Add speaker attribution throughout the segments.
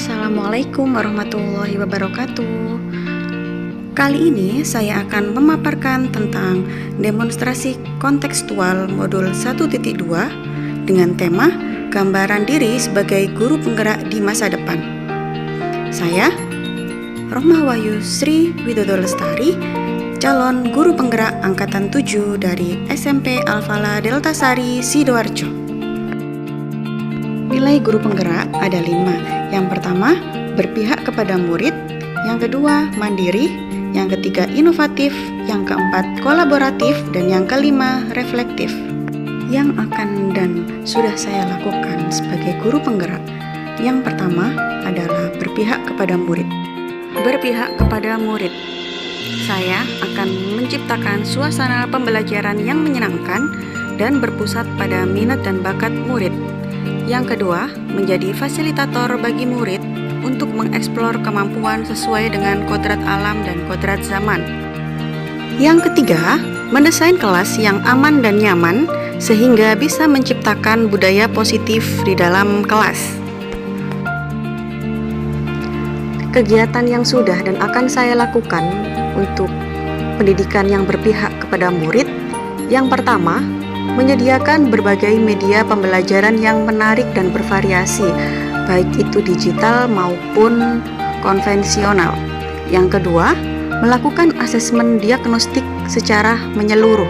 Speaker 1: Assalamualaikum warahmatullahi wabarakatuh. Kali ini saya akan memaparkan tentang demonstrasi kontekstual modul 1.2 dengan tema gambaran diri sebagai guru penggerak di masa depan. Saya, Rohmah Wahyu Sri Widodo Lestari, calon guru penggerak angkatan 7 dari SMP Al-Falah Delta Sari, Sidoarjo. Nilai guru penggerak ada 5. Yang pertama, berpihak kepada murid. Yang kedua, mandiri. Yang ketiga, inovatif. Yang keempat, kolaboratif. Dan yang kelima, reflektif. Yang akan dan sudah saya lakukan sebagai guru penggerak, yang pertama adalah berpihak kepada murid. Berpihak kepada murid, saya akan menciptakan suasana pembelajaran yang menyenangkan dan berpusat pada minat dan bakat murid. Yang kedua, menjadi fasilitator bagi murid untuk mengeksplor kemampuan sesuai dengan kodrat alam dan kodrat zaman. Yang ketiga, mendesain kelas yang aman dan nyaman sehingga bisa menciptakan budaya positif di dalam kelas. Kegiatan yang sudah dan akan saya lakukan untuk pendidikan yang berpihak kepada murid, yang pertama, menyediakan berbagai media pembelajaran yang menarik dan bervariasi, baik itu digital maupun konvensional. Yang kedua, melakukan asesmen diagnostik secara menyeluruh,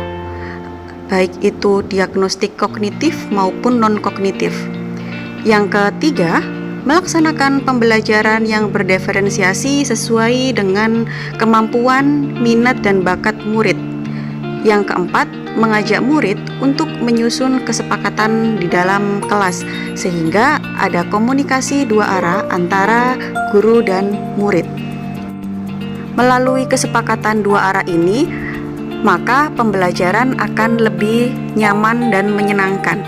Speaker 1: baik itu diagnostik kognitif maupun non-kognitif. Yang ketiga, melaksanakan pembelajaran yang berdiferensiasi sesuai dengan kemampuan, minat, dan bakat murid. Yang keempat, mengajak murid untuk menyusun kesepakatan di dalam kelas sehingga ada komunikasi dua arah antara guru dan murid. Melalui kesepakatan dua arah ini, maka pembelajaran akan lebih nyaman dan menyenangkan.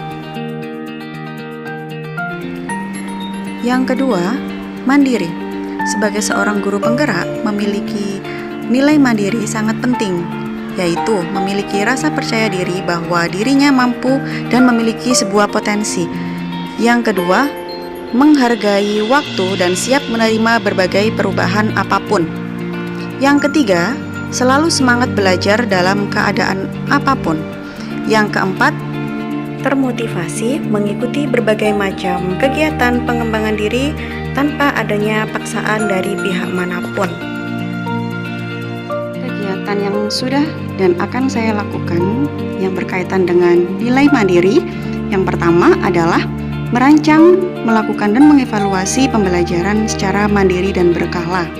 Speaker 1: Yang kedua, mandiri. Sebagai seorang guru penggerak, memiliki nilai mandiri sangat penting, yaitu memiliki rasa percaya diri bahwa dirinya mampu dan memiliki sebuah potensi. Yang kedua, menghargai waktu dan siap menerima berbagai perubahan apapun. Yang ketiga, selalu semangat belajar dalam keadaan apapun. Yang keempat, termotivasi mengikuti berbagai macam kegiatan pengembangan diri tanpa adanya paksaan dari pihak manapun. Kegiatan yang sudah dan akan saya lakukan yang berkaitan dengan nilai mandiri, yang pertama adalah merancang, melakukan dan mengevaluasi pembelajaran secara mandiri dan berkala.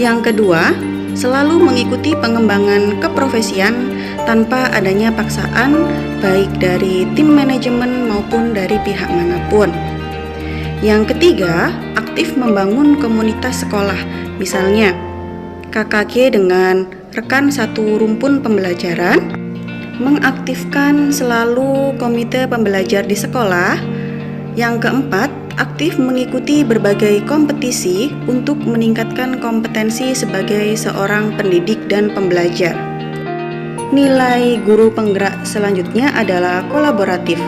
Speaker 1: Yang kedua, selalu mengikuti pengembangan keprofesian tanpa adanya paksaan baik dari tim manajemen maupun dari pihak manapun. Yang ketiga, aktif membangun komunitas sekolah, misalnya KKG dengan rekan satu rumpun pembelajaran, mengaktifkan selalu komite pembelajar di sekolah. Yang keempat, aktif mengikuti berbagai kompetisi untuk meningkatkan kompetensi sebagai seorang pendidik dan pembelajar. Nilai guru penggerak selanjutnya adalah kolaboratif.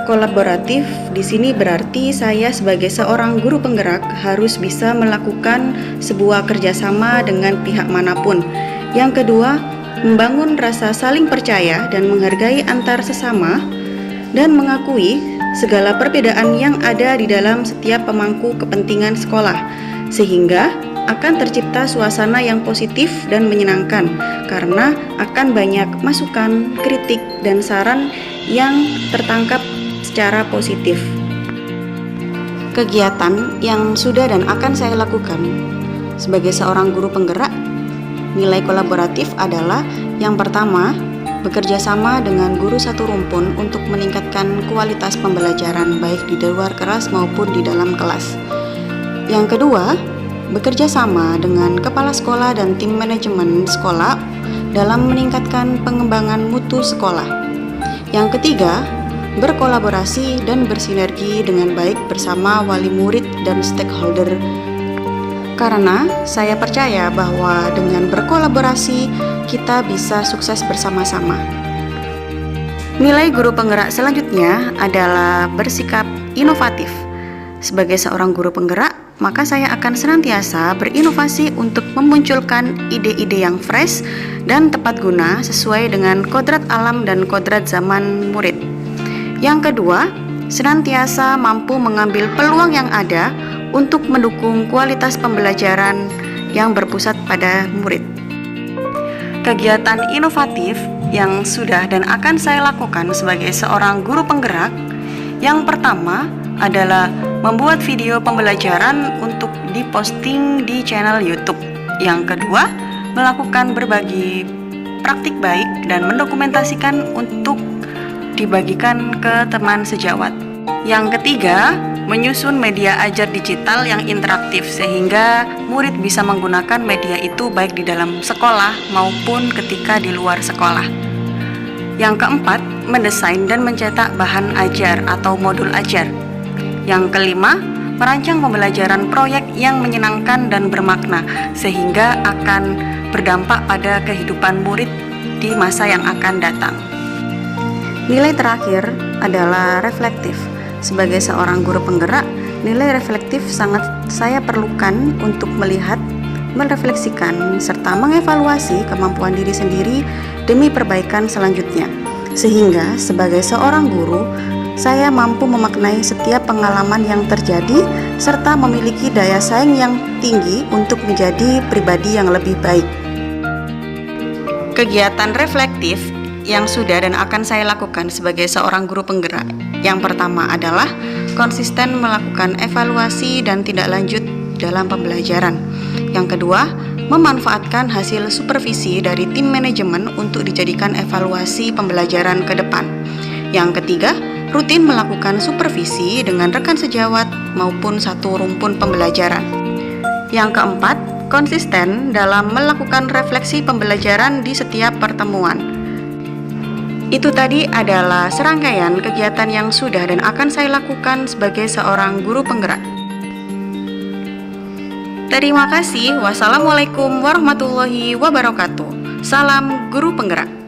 Speaker 1: Kolaboratif di sini berarti saya sebagai seorang guru penggerak harus bisa melakukan sebuah kerjasama dengan pihak manapun. Yang kedua, membangun rasa saling percaya dan menghargai antar sesama dan mengakui segala perbedaan yang ada di dalam setiap pemangku kepentingan sekolah, sehingga akan tercipta suasana yang positif dan menyenangkan karena akan banyak masukan, kritik, dan saran yang tertangkap secara positif. Kegiatan yang sudah dan akan saya lakukan sebagai seorang guru penggerak, nilai kolaboratif adalah yang pertama, bekerja sama dengan guru satu rumpun untuk meningkatkan kualitas pembelajaran baik di luar kelas maupun di dalam kelas. Yang kedua, bekerja sama dengan kepala sekolah dan tim manajemen sekolah dalam meningkatkan pengembangan mutu sekolah. Yang ketiga, berkolaborasi dan bersinergi dengan baik bersama wali murid dan stakeholder. Karena saya percaya bahwa dengan berkolaborasi kita bisa sukses bersama-sama. Nilai guru penggerak selanjutnya adalah bersikap inovatif. Sebagai seorang guru penggerak, maka saya akan senantiasa berinovasi untuk memunculkan ide-ide yang fresh dan tepat guna sesuai dengan kodrat alam dan kodrat zaman murid. Yang kedua, senantiasa mampu mengambil peluang yang ada untuk mendukung kualitas pembelajaran yang berpusat pada murid. Kegiatan inovatif yang sudah dan akan saya lakukan sebagai seorang guru penggerak, yang pertama adalah membuat video pembelajaran untuk diposting di channel YouTube. Yang kedua, melakukan berbagi praktik baik dan mendokumentasikan untuk dibagikan ke teman sejawat. Yang ketiga, menyusun media ajar digital yang interaktif sehingga murid bisa menggunakan media itu baik di dalam sekolah maupun ketika di luar sekolah. Yang keempat, mendesain dan mencetak bahan ajar atau modul ajar. Yang kelima, merancang pembelajaran proyek yang menyenangkan dan bermakna sehingga akan berdampak pada kehidupan murid di masa yang akan datang. Nilai terakhir adalah reflektif. Sebagai seorang guru penggerak, nilai reflektif sangat saya perlukan untuk melihat, merefleksikan, serta mengevaluasi kemampuan diri sendiri demi perbaikan selanjutnya. Sehingga sebagai seorang guru, saya mampu memaknai setiap pengalaman yang terjadi serta memiliki daya saing yang tinggi untuk menjadi pribadi yang lebih baik. Kegiatan reflektif yang sudah dan akan saya lakukan sebagai seorang guru penggerak. Yang pertama adalah konsisten melakukan evaluasi dan tindak lanjut dalam pembelajaran. Yang kedua, memanfaatkan hasil supervisi dari tim manajemen untuk dijadikan evaluasi pembelajaran ke depan. Yang ketiga, rutin melakukan supervisi dengan rekan sejawat maupun satu rumpun pembelajaran. Yang keempat, konsisten dalam melakukan refleksi pembelajaran di setiap pertemuan. Itu tadi adalah serangkaian kegiatan yang sudah dan akan saya lakukan sebagai seorang guru penggerak. Terima kasih. Wassalamualaikum warahmatullahi wabarakatuh. Salam guru penggerak.